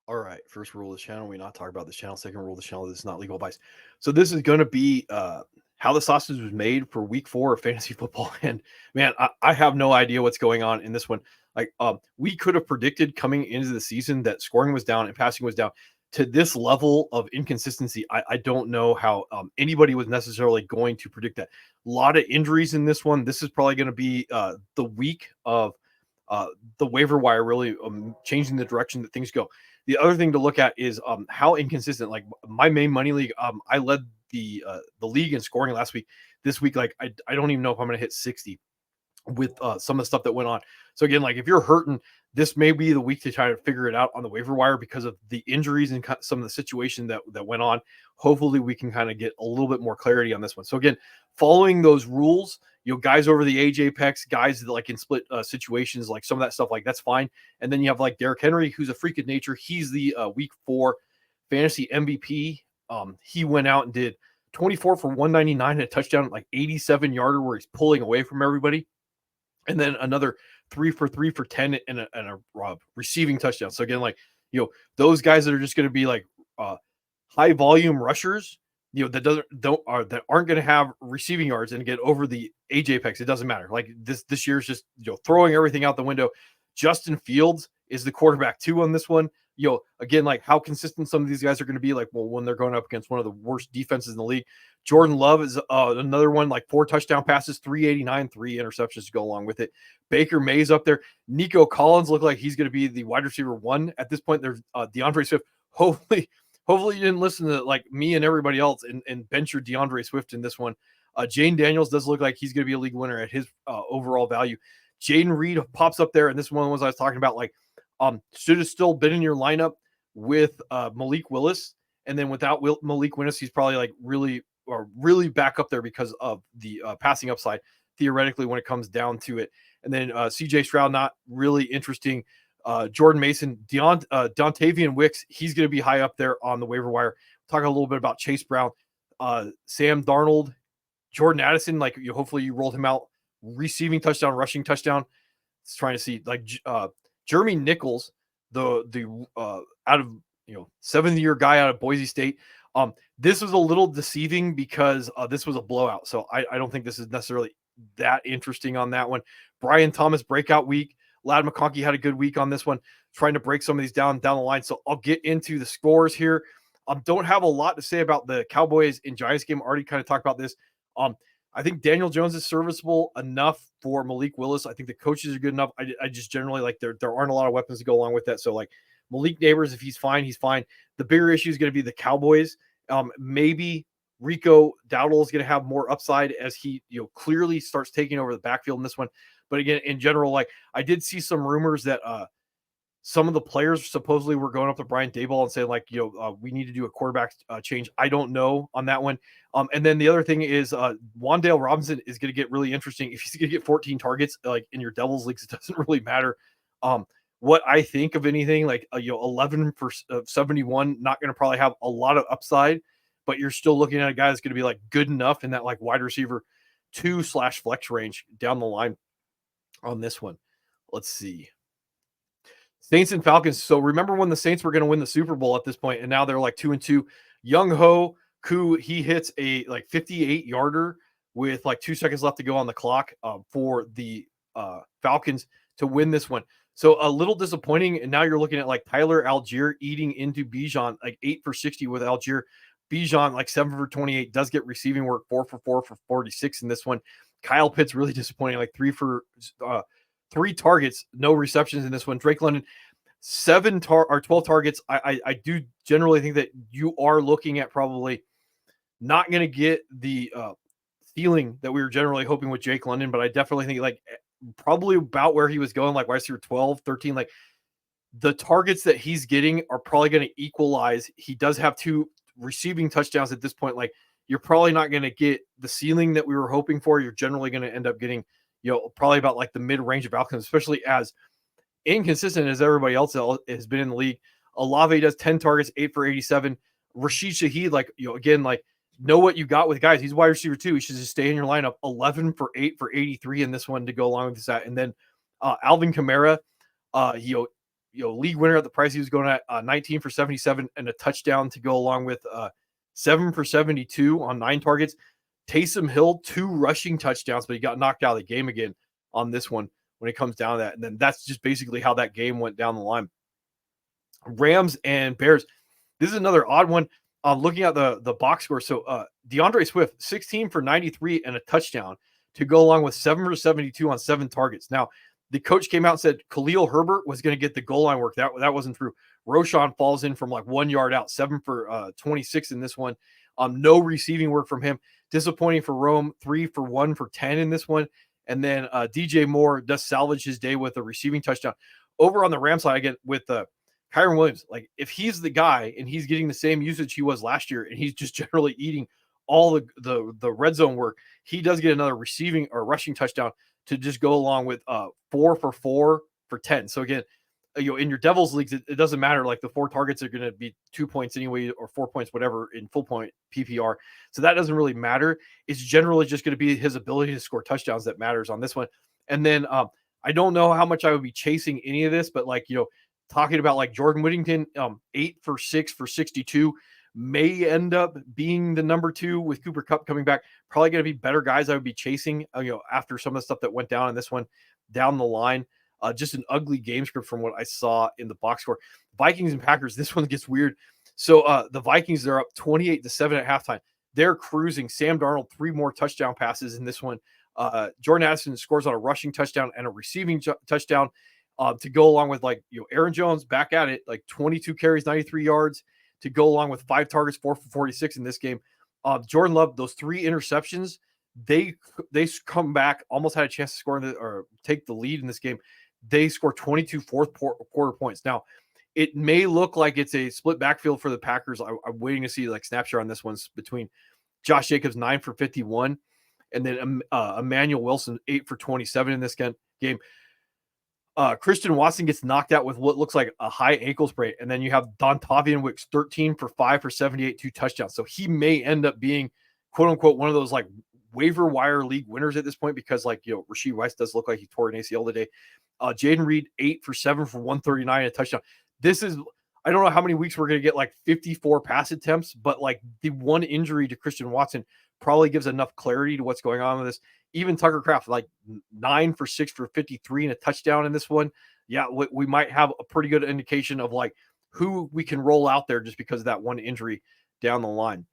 All right. First rule of the channel: we not talk about this channel. Second rule of the channel: this is not legal advice. So this is going to be how the sausage was made for week 4 of fantasy football. And man, I have no idea what's going on in this one. Like, we could have predicted coming into the season that scoring was down and passing was down to this level of inconsistency. I don't know how anybody was necessarily going to predict that. A lot of injuries in this one. This is probably going to be the week of uh, the waiver wire really changing the direction that things go. The other thing to look at is how inconsistent. Like my main money league, I led the league in scoring last week. This week, like I don't even know if I'm going to hit 60 with some of the stuff that went on. So again, like if you're hurting, this may be the week to try to figure it out on the waiver wire because of the injuries and some of the situation that went on. Hopefully, we can kind of get a little bit more clarity on this one. So again, following those rules, guys over the age apex, guys that like in split situations, like some of that stuff, like that's fine. And then you have like Derrick Henry, who's a freak of nature. He's the week 4 fantasy MVP. He went out and did 24 for 199 and a touchdown, like 87 yarder where he's pulling away from everybody, and then another 3 for 3 for 10 and a receiving touchdown. So again, like those guys that are just going to be like high volume rushers, that aren't going to have receiving yards and get over the age apex. It doesn't matter. Like this year's just throwing everything out the window. Justin Fields is the quarterback 2 on this one. Again, like how consistent some of these guys are going to be, like, well, when they're going up against one of the worst defenses in the league. Jordan Love is another one, like 4 touchdown passes, 389, 3 interceptions to go along with it. Baker May's up there. Nico Collins looked like he's going to be the wide receiver 1 at this point. There's DeAndre Swift. Hopefully you didn't listen to like me and everybody else and bench your DeAndre Swift in this one. Jane Daniels does look like he's going to be a league winner at his overall value. Jaden Reed pops up there, and this is one of the ones I was talking about. Like, should have still been in your lineup with Malik Willis, and then without Malik Willis, he's probably like really back up there because of the passing upside theoretically when it comes down to it. And then CJ Stroud, not really interesting. Jordan Mason, Dontavian Wicks, he's going to be high up there on the waiver wire. Talk a little bit about Chase Brown, Sam Darnold, Jordan Addison. Like hopefully you rolled him out, receiving touchdown, rushing touchdown. It's trying to see like Jeremy Nichols, the out of 7th-year guy out of Boise State. This was a little deceiving because this was a blowout. So I don't think this is necessarily that interesting on that one. Brian Thomas breakout week. Ladd McConkey had a good week on this one, trying to break some of these down the line. So I'll get into the scores here. Don't have a lot to say about the Cowboys and Giants game. Already kind of talked about this. I think Daniel Jones is serviceable enough for Malik Willis. I think the coaches are good enough. I just generally like there aren't a lot of weapons to go along with that. So like Malik Neighbors, if he's fine, he's fine. The bigger issue is going to be the Cowboys. Maybe Rico Dowdle is going to have more upside as he clearly starts taking over the backfield in this one. But again, in general, like I did see some rumors that some of the players supposedly were going up to Brian Daboll and saying like, we need to do a quarterback change. I don't know on that one. And then the other thing is Wan'Dale Robinson is going to get really interesting. If he's going to get 14 targets, like in your Devils leagues, it doesn't really matter what I think of anything. Like 11 for 71, not going to probably have a lot of upside, but you're still looking at a guy that's going to be like good enough in that like wide receiver 2/flex range down the line on this one. Let's see. Saints and Falcons. So remember when the Saints were going to win the Super Bowl at this point, and now they're like 2-2. Young Ho Koo, he hits a like 58 yarder with like 2 seconds left to go on the clock for the Falcons to win this one. So a little disappointing. And now you're looking at like Tyler Algier eating into Bijan, like 8 for 60 with Algier. Bijan, like 7 for 28, does get receiving work, 4 for 4 for 46 in this one. Kyle Pitts really disappointing, like 3 targets, no receptions in this one. Drake London, 12 targets. I do generally think that you are looking at probably not going to get the feeling that we were generally hoping with Jake London, but I definitely think like probably about where he was going, like wide receiver 12, 13, like the targets that he's getting are probably going to equalize. He does have 2 receiving touchdowns at this point. Like you're probably not going to get the ceiling that we were hoping for. You're generally going to end up getting, probably about like the mid-range of outcomes, especially as inconsistent as everybody else has been in the league. Olave does 10 targets, 8 for 87. Rashid Shaheed, like, again, like know what you got with guys. He's wide receiver 2. He should just stay in your lineup. 11 for 8 for 83 in this one to go along with that. And then Alvin Kamara, league winner at the price he was going at, 19 for 77 and a touchdown to go along with 7 for 72 on 9 targets. Taysom Hill, 2 rushing touchdowns, but he got knocked out of the game again on this one when it comes down to that. And then that's just basically how that game went down the line. Rams and Bears. This is another odd one. Looking at the box score. So DeAndre Swift, 16 for 93 and a touchdown to go along with 7 for 72 on 7 targets. Now, the coach came out and said Khalil Herbert was going to get the goal line work. That wasn't true. Roshan falls in from like 1 yard out, 7 for 26 in this one. No receiving work from him. Disappointing for Rome, 3 for 1 for 10 in this one. And then DJ Moore does salvage his day with a receiving touchdown. Over on the Rams side, again, with Kyren Williams, like if he's the guy and he's getting the same usage he was last year and he's just generally eating all the red zone work, he does get another receiving or rushing touchdown to just go along with 4 for 4 for 10. So again, in your Devils leagues, it doesn't matter. Like the 4 targets are going to be 2 points anyway, or 4 points, whatever, in full point PPR. So that doesn't really matter. It's generally just going to be his ability to score touchdowns that matters on this one. And then I don't know how much I would be chasing any of this, but talking about like Jordan Whittington, 8 for 6 for 62, may end up being the number 2 with Cooper Kupp coming back. Probably going to be better guys I would be chasing, after some of the stuff that went down in this one down the line. Just an ugly game script from what I saw in the box score. Vikings and Packers, this one gets weird. So the Vikings, they're up 28-7 at halftime. They're cruising. Sam Darnold, 3 more touchdown passes in this one. Jordan Addison scores on a rushing touchdown and a receiving touchdown to go along with Aaron Jones back at it, like 22 carries, 93 yards to go along with 5 targets, 4 for 46 in this game. Jordan Love, those 3 interceptions, they come back, almost had a chance to score or take the lead in this game. They score 22 fourth quarter points. Now, it may look like it's a split backfield for the Packers. I'm waiting to see snapshot on this one between Josh Jacobs, 9 for 51, and then Emmanuel Wilson, 8 for 27 in this game. Christian Watson gets knocked out with what looks like a high ankle sprain. And then you have Dontavian Wicks, 13 for 5 for 78, 2 touchdowns. So he may end up being, quote unquote, one of those waiver wire league winners at this point, because Rashee Rice does look like he tore an ACL today. Jaden Reed, 8 for 7 for 139 and a touchdown. This is, I don't know how many weeks we're going to get 54 pass attempts, but the one injury to Christian Watson probably gives enough clarity to what's going on with this. Even Tucker Kraft, 9 for 6 for 53 and a touchdown in this one. Yeah, we might have a pretty good indication of who we can roll out there just because of that one injury down the line.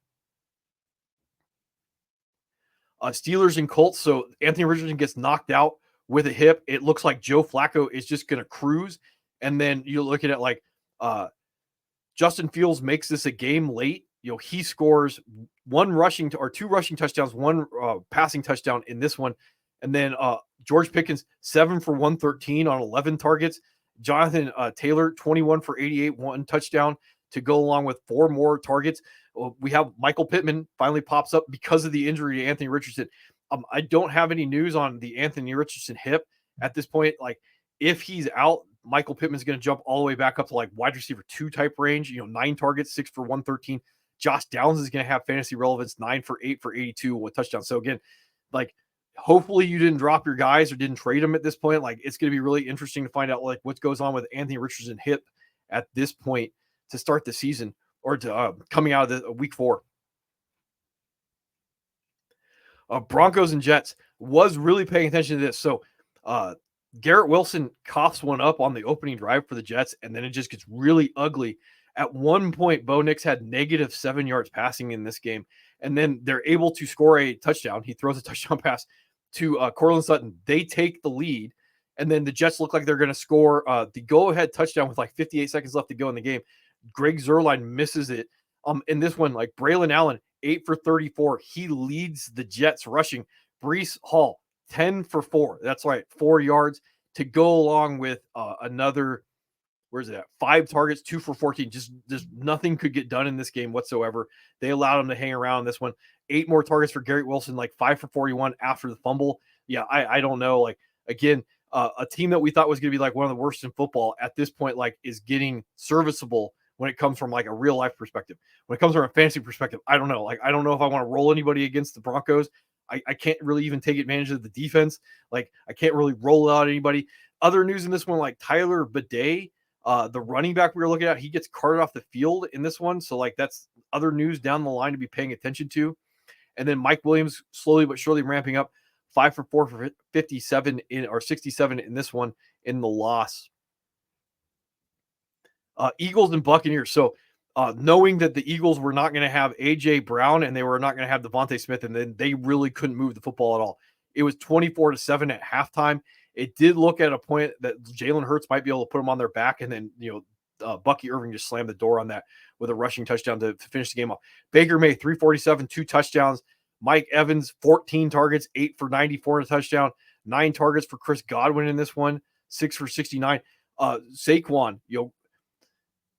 Steelers and Colts. So Anthony Richardson gets knocked out with a hip. It looks like Joe Flacco is just going to cruise. And then you look at it Justin Fields makes this a game late. He scores 2 rushing touchdowns, 1 passing touchdown in this one. And then George Pickens, 7 for 113 on 11 targets. Jonathan Taylor, 21 for 88, 1 touchdown to go along with 4 more targets. We have Michael Pittman finally pops up because of the injury to Anthony Richardson. I don't have any news on the Anthony Richardson hip at this point. If he's out, Michael Pittman's going to jump all the way back up to wide receiver 2 type range, 9 targets, 6 for 113. Josh Downs is going to have fantasy relevance, 9 for 8 for 82 with touchdowns. So again, hopefully you didn't drop your guys or didn't trade them at this point. It's going to be really interesting to find out what goes on with Anthony Richardson hip at this point to start the season, or to coming out of the week 4. Broncos and Jets, was really paying attention to this. So Garrett Wilson coughs one up on the opening drive for the Jets, and then it just gets really ugly. At one point, Bo Nix had -7 yards passing in this game, and then they're able to score a touchdown. He throws a touchdown pass to Courtland Sutton. They take the lead, and then the Jets look like they're going to score the go-ahead touchdown with 58 seconds left to go in the game. Greg Zuerlein misses it. In this one, Braylon Allen, 8 for 34. He leads the Jets rushing. Breece Hall, 10 for 4. That's right, 4 yards to go along with another, where's it at? 5 targets, 2 for 14. Just nothing could get done in this game whatsoever. They allowed him to hang around this one. 8 more targets for Garrett Wilson, 5 for 41 after the fumble. Yeah, I don't know. Again, a team that we thought was going to be one of the worst in football at this point, is getting serviceable when it comes from a real life perspective. When it comes from a fantasy perspective, I don't know. I don't know if I want to roll anybody against the Broncos. I can't really even take advantage of the defense. I can't really roll out anybody. Other news in this one, Tyler Bidet, The running back we were looking at, he gets carted off the field in this one. So, like, that's other news down the line to be paying attention to. And then Mike Williams slowly but surely ramping up, 5 for 4 for 57 or 67 in this one in the loss. Eagles and Buccaneers. So, knowing that the Eagles were not going to have A.J. Brown and they were not going to have Devontae Smith, and then they really couldn't move the football at all. It was 24-7 at halftime. It did look at a point that Jalen Hurts might be able to put them on their back, and then, Bucky Irving just slammed the door on that with a rushing touchdown to finish the game off. Baker May, 347, 2 touchdowns. Mike Evans, 14 targets, 8 for 94 and a touchdown. 9 targets for Chris Godwin in this one, 6 for 69. Saquon,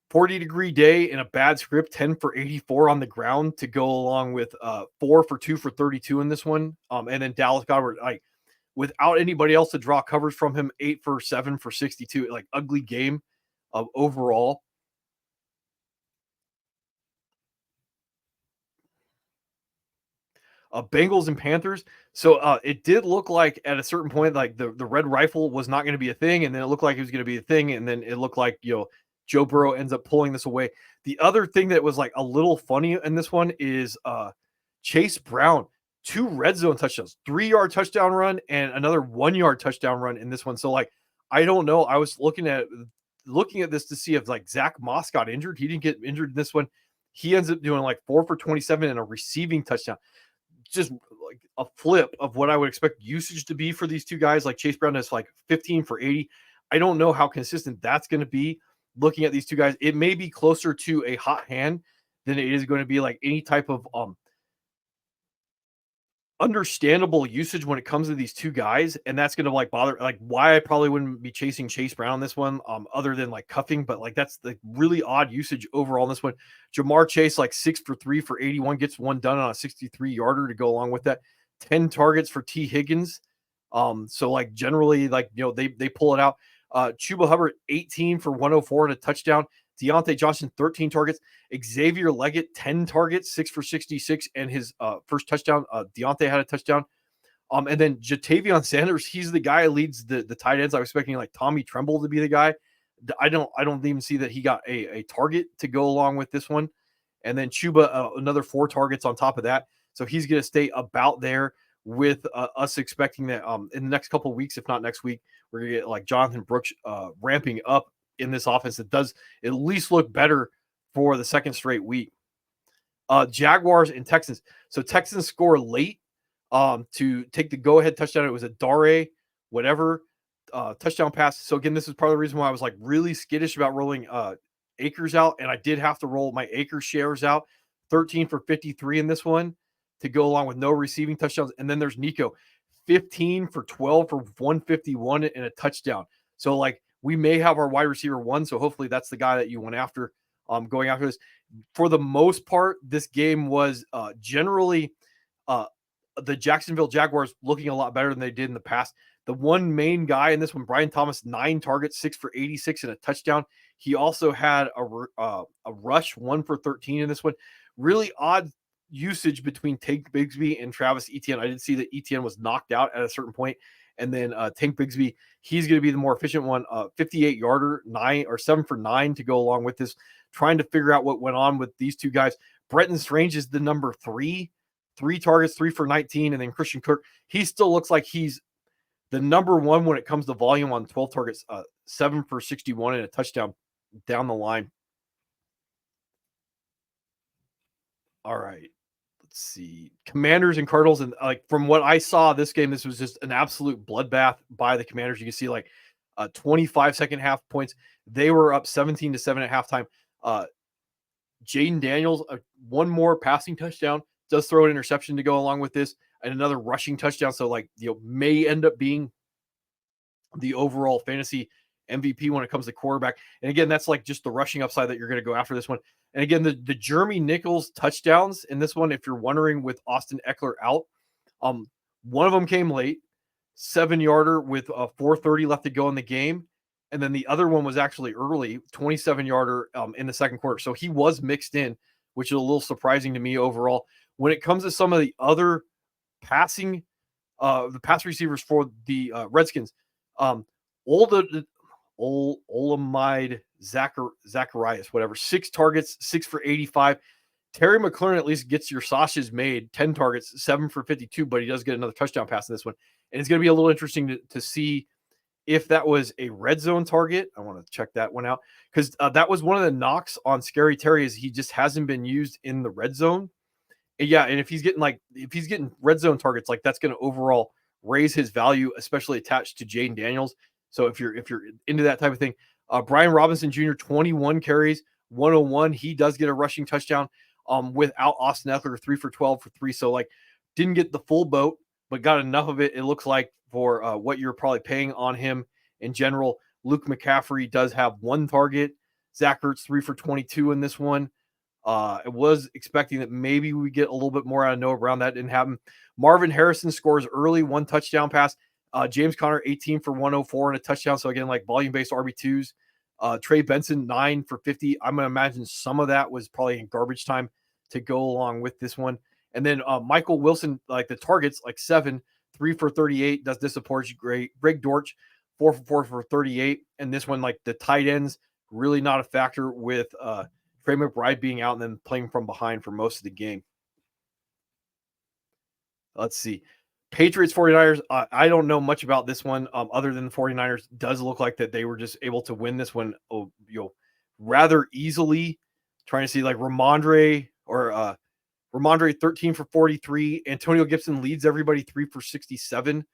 40-degree day in a bad script, 10 for 84 on the ground to go along with 4 for 2 for 32 in this one. And then Dallas Goedert, like, without anybody else to draw coverage from him, 8 for 7 for 62. Like, ugly game overall. Bengals and Panthers. So it did look like at a certain point, like the red rifle was not going to be a thing, and then it looked like it was going to be a thing, and then it looked like Joe Burrow ends up pulling this away. The other thing that was like a little funny in this one is Chase Brown, 2 red zone touchdowns, 3-yard touchdown run and another 1-yard touchdown run in this one. So, like, I don't know. I was looking at this to see if like Zach Moss got injured. He didn't get injured in this one. He ends up doing like 4 for 27 and a receiving touchdown. Just like a flip of what I would expect usage to be for these two guys. Like Chase Brown is like 15 for 80. I don't know how consistent that's going to be. Looking at these two guys, it may be closer to a hot hand than it is going to be like any type of understandable usage when it comes to these two guys, and that's going to like bother, like, why I probably wouldn't be chasing Chase Brown this one, other than like cuffing, but like that's the really odd usage overall in this one. Jamar Chase, like 6 for 3 for 81, gets one done on a 63-yarder to go along with that. 10 targets for T. Higgins. So like generally, like, they pull it out. Chuba Hubbard, 18 for 104 and a touchdown. Deontay Johnson, 13 targets. Xavier Leggett, 10 targets, 6 for 66, and his first touchdown. Deontay had a touchdown. And then Jatavion Sanders, he's the guy who leads the tight ends. I was expecting like Tommy Tremble to be the guy. I don't even see that he got a target to go along with this one. And then Chuba, another 4 targets on top of that. So he's going to stay about there with us expecting that in the next couple of weeks, if not next week, we're going to get like Jonathan Brooks ramping up in this offense that does at least look better for the second straight week. Jaguars and Texans. So Texans score late to take the go-ahead touchdown. It was a Dare, whatever, touchdown pass. So again, this is part of the reason why I was like really skittish about rolling Akers out, and I did have to roll my Akers shares out. 13 for 53 in this one to go along with no receiving touchdowns. And then there's Nico, 15 for 12 for 151 and a touchdown. So like, we may have our wide receiver 1, so hopefully that's the guy that you went after going after this. For the most part, this game was generally the Jacksonville Jaguars looking a lot better than they did in the past. The one main guy in this one, Brian Thomas, 9 targets, 6 for 86 and a touchdown. He also had a rush, 1 for 13 in this one. Really odd usage between Tank Bigsby and Travis Etienne. I did see that Etienne was knocked out at a certain point. And then Tank Bigsby, he's going to be the more efficient one. 58-yarder, 7 for 9 to go along with this. Trying to figure out what went on with these two guys. Brenton Strange is the number 3. 3 targets, 3 for 19. And then Christian Kirk, he still looks like he's the number 1 when it comes to volume on 12 targets. 7 for 61 and a touchdown down the line. All right. Let's see, Commanders and Cardinals, and like from what I saw this game, this was just an absolute bloodbath by the Commanders. You can see like 25 second half points. They were up 17-7 at halftime. Jaden Daniels, one more passing touchdown, does throw an interception to go along with this, and another rushing touchdown. So like, may end up being the overall fantasy MVP when it comes to quarterback. And again, that's like just the rushing upside that you're going to go after this one. And again, the Jeremy Nichols touchdowns in this one, if you're wondering, with Austin Eckler out, one of them came late, 7-yarder with 4:30 left to go in the game. And then the other one was actually early, 27-yarder in the second quarter. So he was mixed in, which is a little surprising to me overall. When it comes to some of the other passing, the pass receivers for the Redskins, Olamide Zacharias, whatever, 6 targets, 6 for 85. Terry McLaurin at least gets your sausages made, 10 targets, 7 for 52, but he does get another touchdown pass in this one. And it's going to be a little interesting to see if that was a red zone target. I want to check that one out because that was one of the knocks on Scary Terry is he just hasn't been used in the red zone. And yeah, and if he's getting red zone targets, like that's going to overall raise his value, especially attached to Jaden Daniels. So if you're into that type of thing, Brian Robinson Jr. 21 carries, 101. He does get a rushing touchdown. Without Austin Ekeler, 3 for 12 for 3. So like didn't get the full boat, but got enough of it. It looks like for what you're probably paying on him in general. Luke McCaffrey does have 1 target. Zach Ertz 3 for 22 in this one. I was expecting that maybe we get a little bit more out of Noah Brown. That didn't happen. Marvin Harrison scores early, 1 touchdown pass. James Conner 18 for 104 and a touchdown. So again, like volume-based RB2s. Trey Benson 9 for 50. I'm gonna imagine some of that was probably in garbage time to go along with this one. And then Michael Wilson, like the targets, like 7, 3 for 38. Does disappoint you? Great. Greg Dortch, 4 for 38. And this one, like the tight ends, really not a factor with Trey McBride being out and then playing from behind for most of the game. Let's see. Patriots 49ers. I don't know much about this one other than the 49ers. Does look like that they were just able to win this one rather easily. Trying to see like Ramondre 13 for 43. Antonio Gibson leads everybody 3 for 67.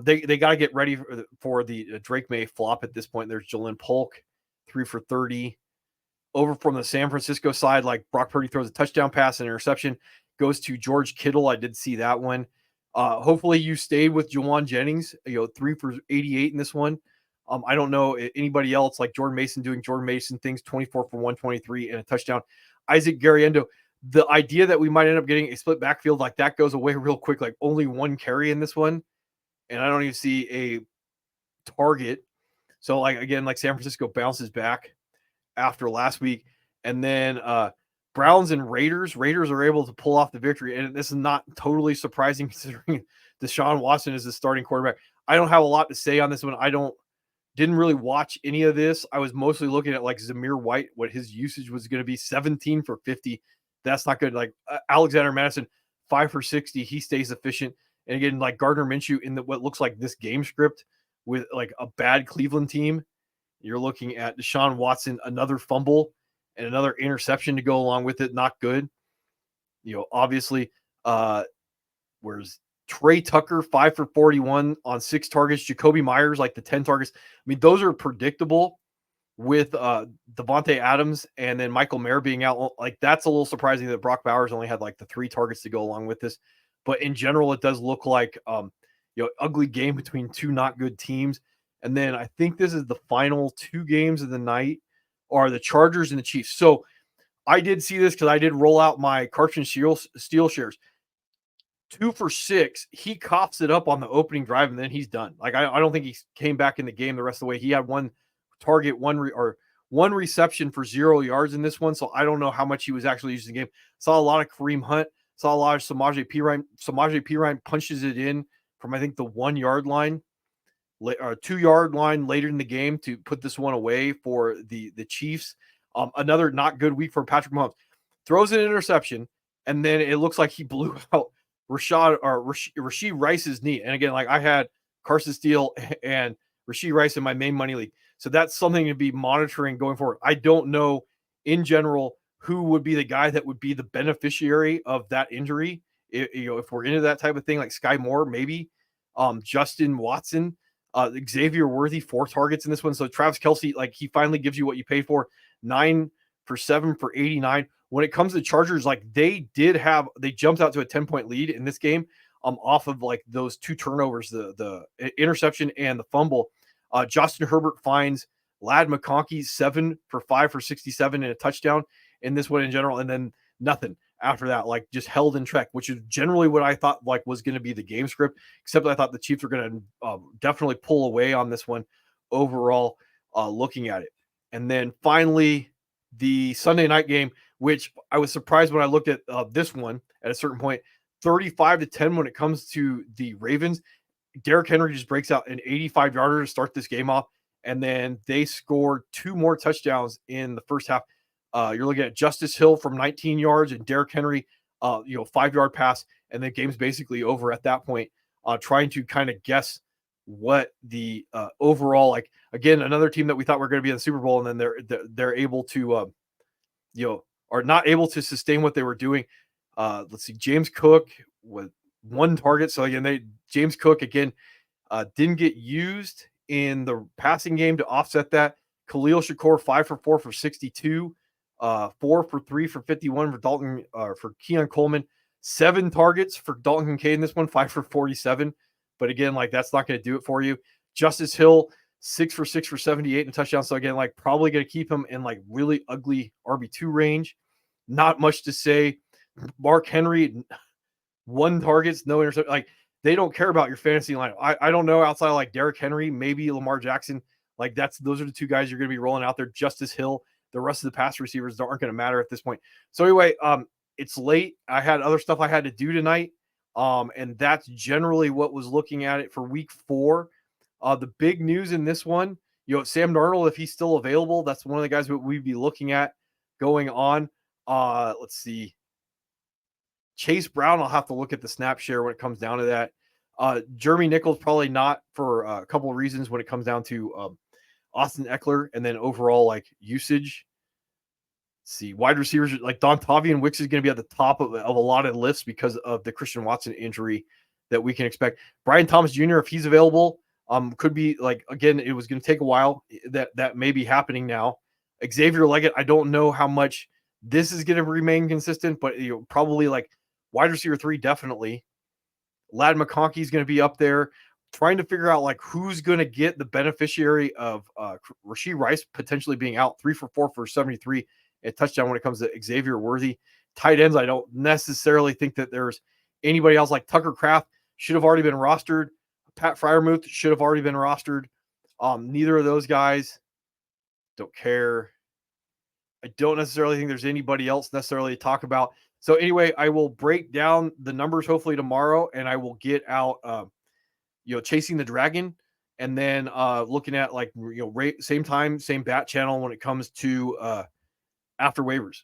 They got to get ready for the Drake May flop at this point. There's Jalen Polk 3 for 30. Over from the San Francisco side, like Brock Purdy throws a touchdown pass and interception, goes to George Kittle. I did see that one. Hopefully you stayed with Jawan Jennings, 3 for 88 in this one. I don't know anybody else like Jordan Mason doing Jordan Mason things, 24 for 123 and a touchdown. Isaac Garriendo, the idea that we might end up getting a split backfield like that goes away real quick, like only 1 carry in this one. And I don't even see a target. So like, again, like San Francisco bounces back after last week. And then Browns and Raiders are able to pull off the victory. And this is not totally surprising considering Deshaun Watson is the starting quarterback. I don't have a lot to say on this one. Didn't really watch any of this. I was mostly looking at like Zamir White, what his usage was going to be. 17 for 50. That's not good. Like Alexander Madison, 5 for 60. He stays efficient. And again, like Gardner Minshew in what looks like this game script with like a bad Cleveland team. You're looking at Deshaun Watson, another fumble and another interception to go along with it. Not good. Obviously, where's Trey Tucker, 5 for 41 on 6 targets. Jacoby Myers, like the 10 targets. I mean, those are predictable with Devontae Adams and then Michael Mayer being out. Like, that's a little surprising that Brock Bowers only had like the 3 targets to go along with this. But in general, it does look like, ugly game between 2 not good teams. And then I think this is the final 2 games of the night are the Chargers and the Chiefs. So I did see this because I did roll out my Carson Steele shares. 2 for 6. He coughs it up on the opening drive and then he's done. Like I don't think he came back in the game the rest of the way. He had 1 target, 1 reception for 0 yards in this one. So I don't know how much he was actually using the game. Saw a lot of Kareem Hunt. Saw a lot of Samaje Perine. Samaje Perine punches it in from I think the 1 yard line. 2 yard line later in the game to put this one away for the Chiefs. Another not good week for Patrick Mahomes. Throws an interception, and then it looks like he blew out Rashee Rice's knee. And again, like I had Carson Steele and Rashee Rice in my main money league. So that's something to be monitoring going forward. I don't know in general who would be the guy that would be the beneficiary of that injury. If we're into that type of thing, like Sky Moore, maybe Justin Watson. Xavier Worthy, 4 targets in this one. So Travis Kelce, like he finally gives you what you paid for. 9 for 7 for 89. When it comes to Chargers, like they jumped out to a 10-point lead in this game off of like those 2 turnovers, the interception and the fumble. Justin Herbert finds Ladd McConkey 7 for 5 for 67 and a touchdown in this one in general. And then nothing after that, like just held in check, which is generally what I thought like was going to be the game script, except I thought the Chiefs were going to definitely pull away on this one overall, looking at it. And then finally the Sunday night game, which I was surprised when I looked at this one at a certain point, 35-10 when it comes to the Ravens. Derrick Henry just breaks out an 85-yarder to start this game off. and then they scored 2 more touchdowns in the first half. You're looking at Justice Hill from 19 yards and Derrick Henry, 5-yard pass, and the game's basically over at that point. Trying to kind of guess what the overall, like, again, another team that we thought were going to be in the Super Bowl, and then they're able to are not able to sustain what they were doing. Let's see, James Cook with 1 target. So again, James Cook again didn't get used in the passing game to offset that. Khalil Shakur 5 for 4 for 62, 4 for 3 for 51 for Dalton for Keon Coleman. 7 targets for Dalton Kincaid in this one, 5 for 47. But again, like, that's not going to do it for you. Justice Hill 6 for 6 for 78 and a touchdown. So again, like, probably going to keep him in like really ugly RB2 range. Not much to say. Mark Henry, 1 targets, no interception. Like, they don't care about your fantasy line. I don't know, outside of like Derrick Henry, maybe Lamar Jackson. Like, those are the 2 guys you're going to be rolling out there. Justice Hill. The rest of the pass receivers aren't going to matter at this point. So anyway, it's late. I had other stuff I had to do tonight. And that's generally what was looking at it for week 4. The big news in this one, Sam Darnold, if he's still available, that's one of the guys that we'd be looking at going on. Let's see. Chase Brown, I'll have to look at the snap share when it comes down to that. Jeremy Nichols, probably not, for a couple of reasons when it comes down to Austin Eckler and then overall, like, usage. Let's see, wide receivers like Dontavian Wicks is going to be at the top of a lot of lists because of the Christian Watson injury that we can expect. Brian Thomas Jr., if he's available, could be, like, again, it was going to take a while. That may be happening now. Xavier Leggett, I don't know how much this is going to remain consistent, but probably like wide receiver 3, definitely. Ladd McConkey is going to be up there. Trying to figure out like who's going to get the beneficiary of Rashee Rice potentially being out. 3 for 4 for 73, a touchdown when it comes to Xavier Worthy. Tight ends, I don't necessarily think that there's anybody else. Like Tucker Kraft should have already been rostered. Pat Freiermuth should have already been rostered. Neither of those guys, don't care. I don't necessarily think there's anybody else necessarily to talk about. So anyway, I will break down the numbers hopefully tomorrow, and I will get out, Chasing the Dragon, and then looking at, like, same time, same bat channel when it comes to after waivers.